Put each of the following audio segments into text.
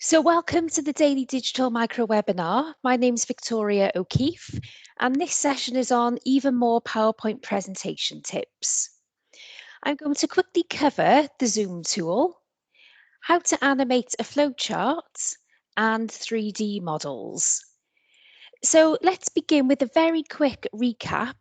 So welcome to the Daily Digital Micro Webinar. My name is Victoria O'Keefe, and this session is on even more PowerPoint presentation tips. I'm going to quickly cover the Zoom tool, how to animate a flowchart, and 3D models. So let's begin with a very quick recap.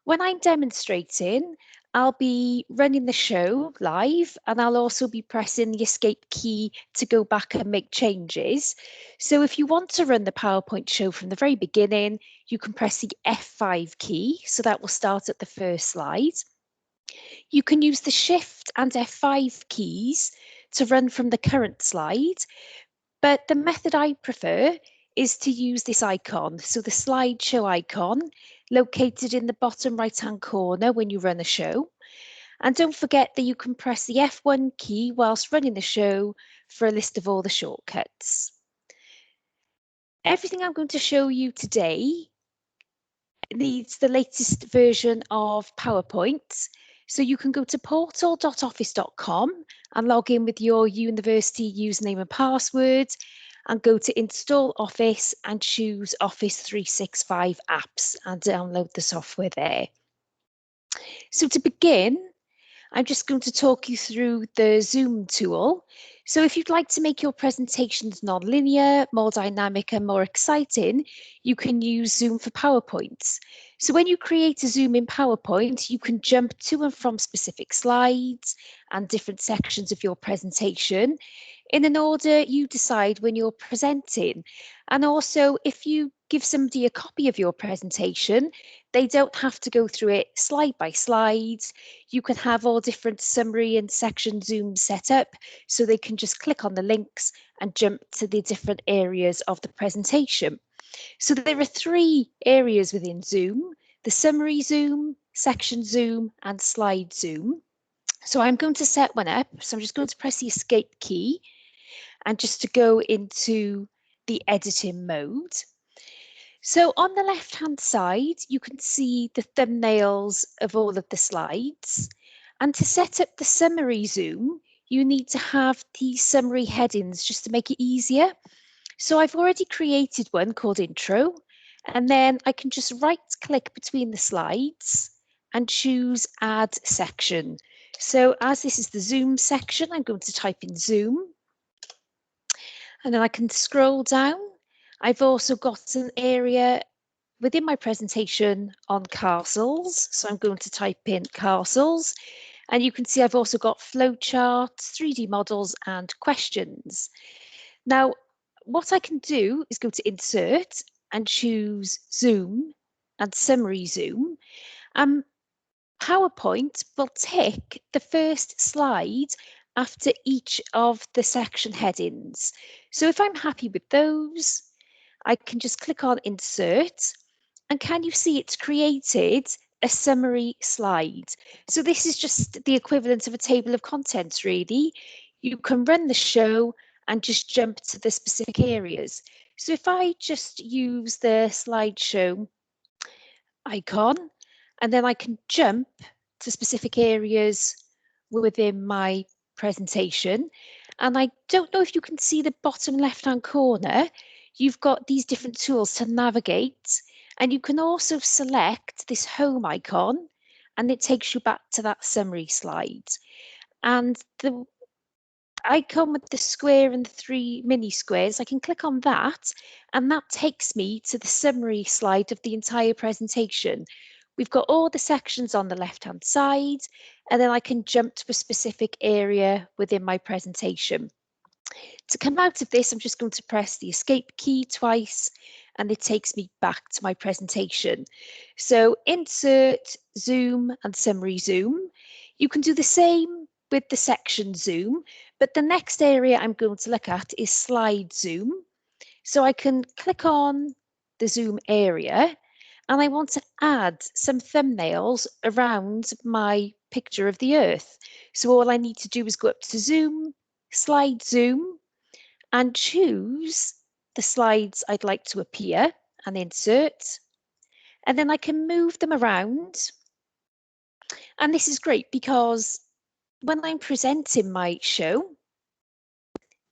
When I'm demonstrating, I'll be running the show live and I'll also be pressing the escape key to go back and make changes. So if you want to run the PowerPoint show from the very beginning, you can press the F5 key. So that will start at the first slide. You can use the Shift and F5 keys to run from the current slide. But the method I prefer is to use this icon. So the slideshow icon located in the bottom right-hand corner when you run a show. And don't forget that you can press the F1 key whilst running the show for a list of all the shortcuts. Everything I'm going to show you today needs the latest version of PowerPoint. So you can go to portal.office.com and log in with your university username and password and go to Install Office and choose Office 365 apps and download the software there. So to begin, I'm just going to talk you through the Zoom tool. So if you'd like to make your presentations non-linear, more dynamic and more exciting, you can use Zoom for PowerPoint. So when you create a Zoom in PowerPoint, you can jump to and from specific slides and different sections of your presentation in an order you decide when you're presenting. And also, if you give somebody a copy of your presentation, they don't have to go through it slide by slide. You can have all different summary and section Zoom set up, so they can just click on the links and jump to the different areas of the presentation. So there are three areas within Zoom: the summary Zoom, section Zoom, and slide Zoom. So I'm going to set one up. So I'm just going to press the escape key and just to go into the editing mode. So on the left-hand side, you can see the thumbnails of all of the slides. And to set up the summary Zoom, you need to have the summary headings just to make it easier. So I've already created one called Intro, and then I can just right-click between the slides and choose Add Section. So as this is the Zoom section, I'm going to type in Zoom. And then I can scroll down. I've also got an area within my presentation on castles. So I'm going to type in castles. And you can see I've also got flowcharts, 3D models, and questions. Now, what I can do is go to Insert and choose Zoom and Summary Zoom. PowerPoint will tick the first slide after each of the section headings. So if I'm happy with those, I can just click on Insert, and can you see it's created a summary slide? So this is just the equivalent of a table of contents, really. You can run the show and just jump to the specific areas. So if I just use the slideshow icon, and then I can jump to specific areas within my presentation. And I don't know if you can see the bottom left-hand corner, you've got these different tools to navigate, and you can also select this home icon, and it takes you back to that summary slide. And the icon with the square and the three mini squares, I can click on that, and that takes me to the summary slide of the entire presentation. We've got all the sections on the left-hand side, and then I can jump to a specific area within my presentation. To come out of this, I'm just going to press the escape key twice, and it takes me back to my presentation. So Insert, Zoom, and Summary Zoom. You can do the same with the section Zoom, but the next area I'm going to look at is Slide Zoom. So I can click on the Zoom area, and I want to add some thumbnails around my picture of the Earth. So all I need to do is go up to Zoom, Slide Zoom, and choose the slides I'd like to appear and insert. And then I can move them around. And this is great because when I'm presenting my show,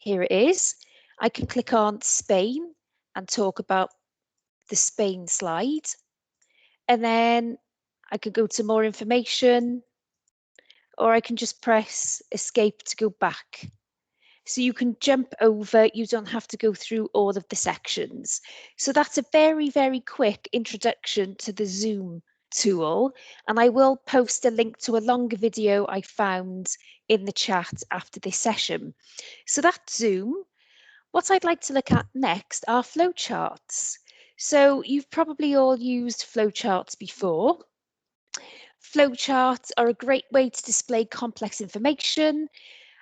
here it is, I can click on Spain and talk about the Spain slide. And then I could go to more information, or I can just press escape to go back. So you can jump over, you don't have to go through all of the sections. So that's a very, very quick introduction to the Zoom tool. And I will post a link to a longer video I found in the chat after this session. So that's Zoom. What I'd like to look at next are flowcharts. So you've probably all used flowcharts before. Flowcharts are a great way to display complex information.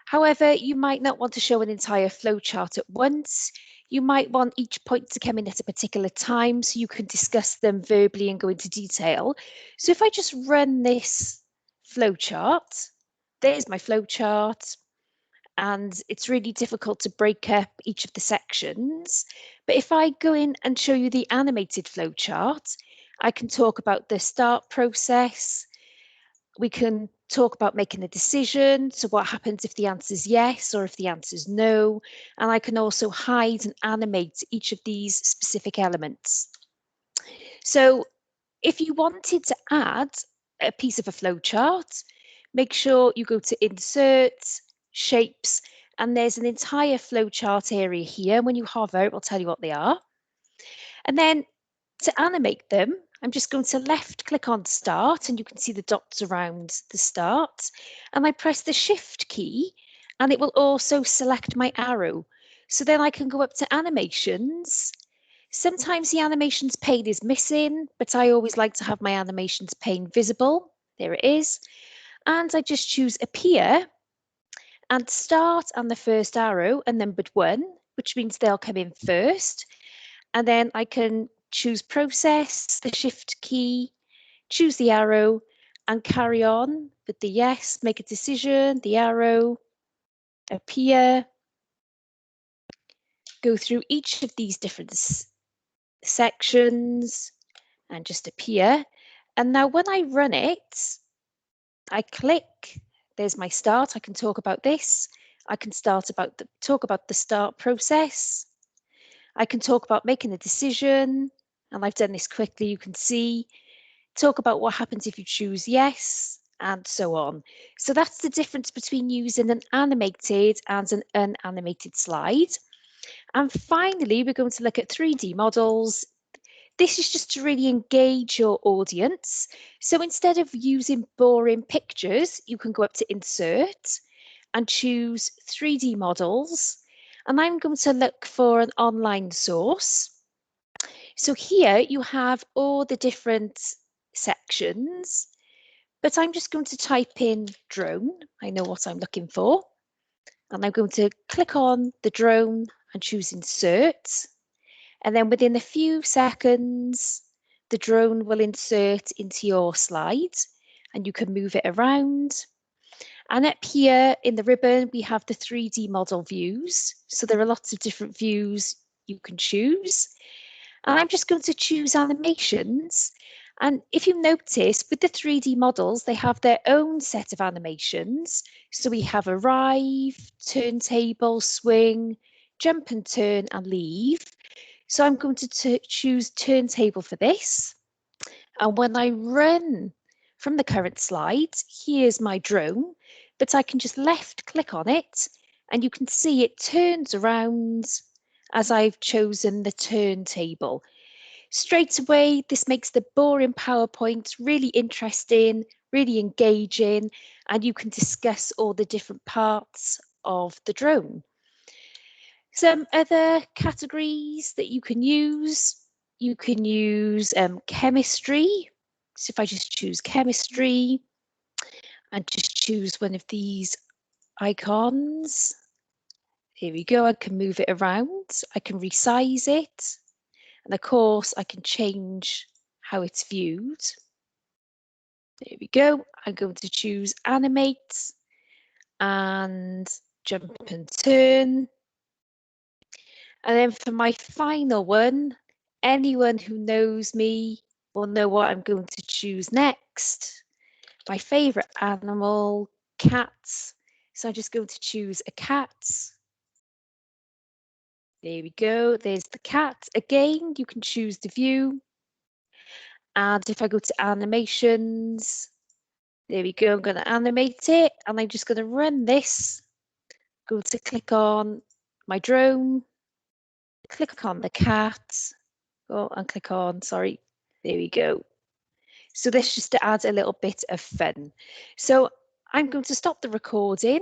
However, you might not want to show an entire flowchart at once. You might want each point to come in at a particular time so you can discuss them verbally and go into detail. So if I just run this flowchart, there's my flowchart, and it's really difficult to break up each of the sections. But if I go in and show you the animated flowchart, I can talk about the start process. We can talk about making a decision. So what happens if the answer is yes or if the answer is no? And I can also hide and animate each of these specific elements. So if you wanted to add a piece of a flowchart, make sure you go to Insert, Shapes, and there's an entire flowchart area here. When you hover, it will tell you what they are. And then to animate them, I'm just going to left click on Start, and you can see the dots around the start. And I press the Shift key, and it will also select my arrow. So then I can go up to Animations. Sometimes the animations pane is missing, but I always like to have my animations pane visible. There it is. And I just choose Appear and Start and the first arrow and numbered 1, which means they'll come in first. And then I can choose Process, the Shift key, choose the arrow, and carry on with the yes, make a decision, the arrow, appear, go through each of these different sections, and just appear. And now when I run it, I click, there's my start. I can talk about this. I can talk about the start process. I can talk about making a decision, and I've done this quickly, you can see. Talk about what happens if you choose yes, and so on. So that's the difference between using an animated and an unanimated slide. And finally, we're going to look at 3D models. This is just to really engage your audience. So instead of using boring pictures, you can go up to Insert and choose 3D models. And I'm going to look for an online source. So here you have all the different sections, but I'm just going to type in drone. I know what I'm looking for. And I'm going to click on the drone and choose Insert. And then within a few seconds, the drone will insert into your slide and you can move it around. And up here in the ribbon, we have the 3D model views. So there are lots of different views you can choose. And I'm just going to choose animations. And if you notice, with the 3D models, they have their own set of animations. So we have arrive, turntable, swing, jump and turn, and leave. So I'm going to choose turntable for this. And when I run from the current slide, here's my drone, but I can just left click on it and you can see it turns around as I've chosen the turntable. Straight away, this makes the boring PowerPoint really interesting, really engaging, and you can discuss all the different parts of the drone. Some other categories that you can use chemistry. So if I just choose chemistry and just choose one of these icons, here we go, I can move it around, I can resize it, and of course I can change how it's viewed. There we go, I'm going to choose animate and jump and turn. And then for my final one, anyone who knows me will know what I'm going to choose next. My favourite animal, cats. So I'm just going to choose a cat. There we go. There's the cat. Again, you can choose the view. And if I go to animations, there we go. I'm going to animate it and I'm just going to run this. Go to click on my drone, click on the cat. Oh, and click on, sorry. There we go. So this just to add a little bit of fun. So I'm going to stop the recording